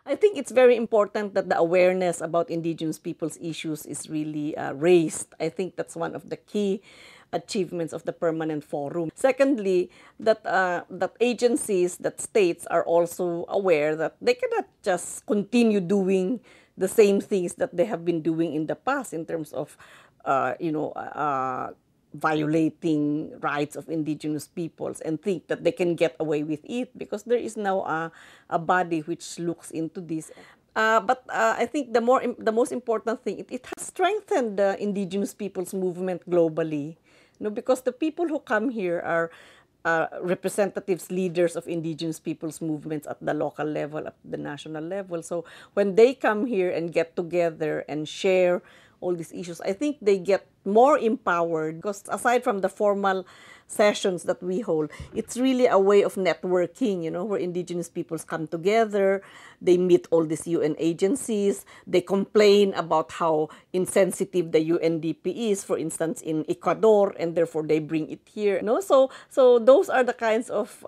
I think it's very important that the awareness about Indigenous people's issues is really raised. I think that's one of the key achievements of the permanent forum. Secondly, that agencies, that states are also aware that they cannot just continue doing the same things that they have been doing in the past in terms of, violating rights of Indigenous peoples and think that they can get away with it because there is now a body which looks into this. But I think the most important thing, it has strengthened the Indigenous peoples movement globally. Because the people who come here are representatives, leaders of Indigenous peoples movements at the local level, at the national level. So when they come here and get together and share all these issues, I think they get more empowered because aside from the formal sessions that we hold, it's really a way of networking, where Indigenous peoples come together, they meet all these UN agencies, they complain about how insensitive the UNDP is, for instance, in Ecuador, and therefore they bring it here. So those are the kinds of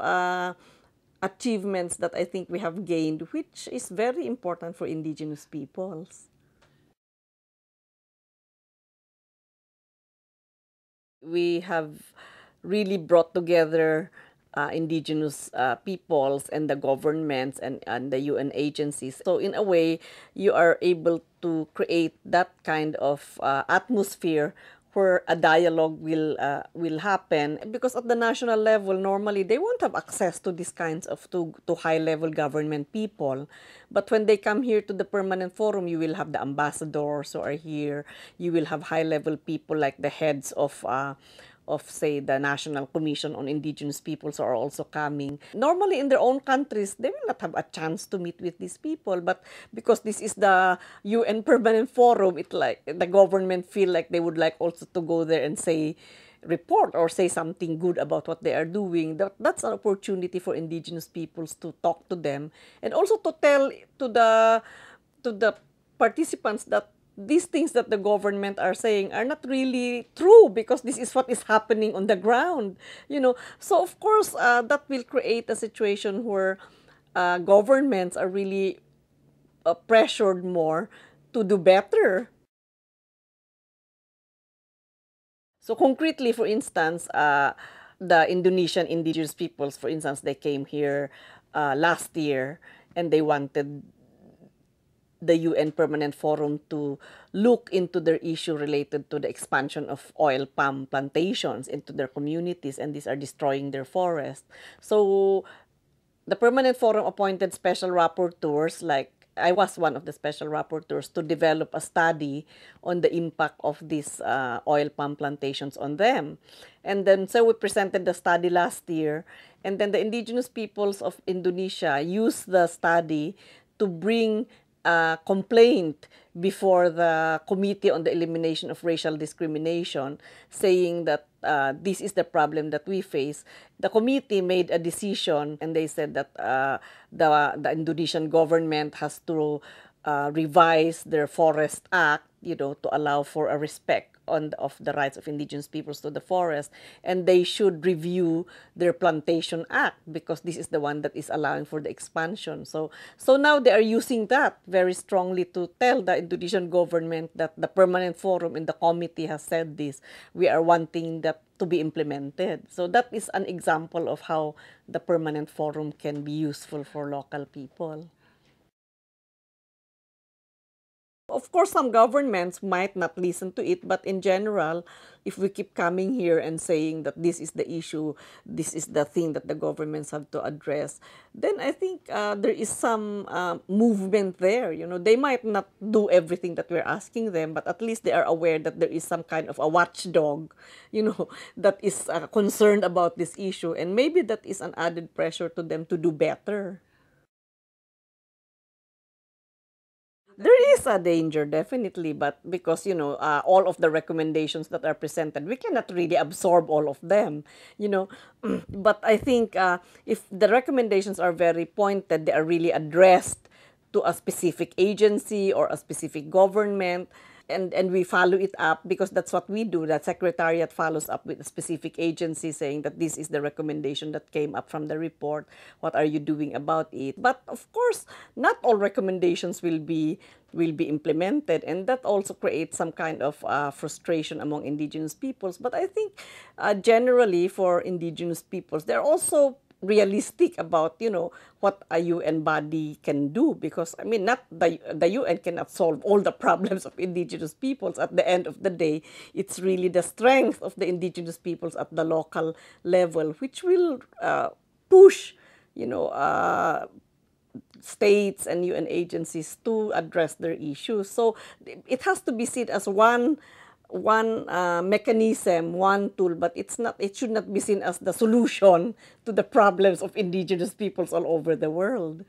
achievements that I think we have gained, which is very important for Indigenous peoples. We have really brought together Indigenous peoples and the governments and the UN agencies. So in a way, you are able to create that kind of atmosphere where a dialogue will happen, because at the national level normally they won't have access to these kinds of to high level government people, but when they come here to the permanent forum, you will have the ambassadors who are here, you will have high level people like the heads of, say, the National Commission on Indigenous Peoples are also coming. Normally, in their own countries, they will not have a chance to meet with these people. But because this is the UN Permanent Forum, it like the government feel like they would like also to go there and say, report or say something good about what they are doing. That's an opportunity for Indigenous peoples to talk to them and also to tell to the participants that these things that the government are saying are not really true, because this is what is happening on the ground. So of course that will create a situation where governments are really pressured more to do better. So concretely, for instance, the Indonesian indigenous peoples, for instance, they came here last year and they wanted the UN Permanent Forum to look into their issue related to the expansion of oil palm plantations into their communities, and these are destroying their forest. So the Permanent Forum appointed special rapporteurs, like I was one of the special rapporteurs, to develop a study on the impact of these oil palm plantations on them. And then so we presented the study last year, and then the indigenous peoples of Indonesia used the study to bring a complaint before the Committee on the Elimination of Racial Discrimination, saying that this is the problem that we face. The committee made a decision, and they said that the Indonesian government has to revise their Forest Act, to allow for a respect of the rights of indigenous peoples to the forest, and they should review their Plantation Act, because this is the one that is allowing for the expansion. So now they are using that very strongly to tell the Indonesian government that the permanent forum in the committee has said this. We are wanting that to be implemented. So that is an example of how the permanent forum can be useful for local people. Of course, some governments might not listen to it, but in general, if we keep coming here and saying that this is the issue, this is the thing that the governments have to address, then I think there is some movement there. They might not do everything that we're asking them, but at least they are aware that there is some kind of a watchdog, that is concerned about this issue, and maybe that is an added pressure to them to do better. There is a danger, definitely, but because, all of the recommendations that are presented, we cannot really absorb all of them, But I think if the recommendations are very pointed, they are really addressed to a specific agency or a specific government, and we follow it up because that's what we do. That secretariat follows up with a specific agency saying that this is the recommendation that came up from the report. What are you doing about it? But of course, not all recommendations will be implemented, and that also creates some kind of frustration among indigenous peoples. But I think generally for indigenous peoples, they're also realistic about what a UN body can do, because I mean, not the UN cannot solve all the problems of indigenous peoples. At the end of the day, it's really the strength of the indigenous peoples at the local level which will push states and UN agencies to address their issues. So it has to be seen as one mechanism, one tool, but it should not be seen as the solution to the problems of indigenous peoples all over the world.